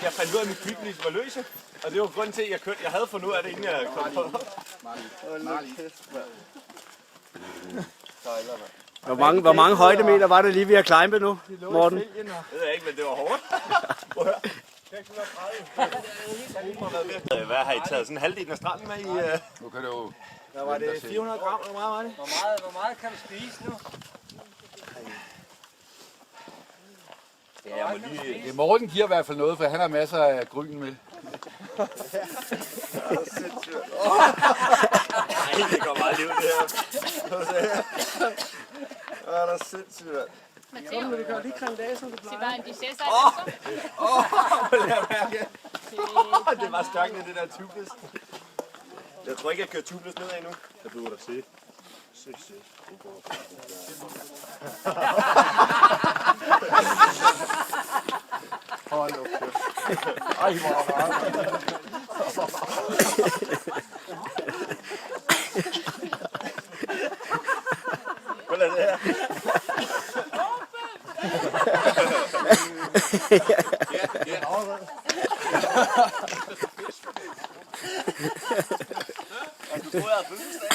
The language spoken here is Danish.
Jeg fandt ud af, at mit kviklys var løse. Og det var grunden til, at jeg havde fundet ud af det, inden jeg kom på. Hvor mange højdemeter var det lige, vi har climbet nu, Morten? Det ved jeg ikke, men det var hårdt. Hvad har I taget? Sådan halvdelen af stranden med i? Nu kan det jo... Der var det 400 gram, eller meget var det? Hvor meget kan du spise nu? Ja, Morten giver i hvert fald noget, for han har masser af gryn med. Nej, det går meget liv, det her. Det er sindssygt. Kom, vi kan lige kræmme dage, som det plejer. Det var en disessa. Det var stærkt, det der tubeless. Jeg tror ikke, jeg kører tubeless nedad endnu. Jeg bliver da se. Hold nu kæft. Ej, hvor er Hvad er det her? Du tror, jeg har fødselsdag?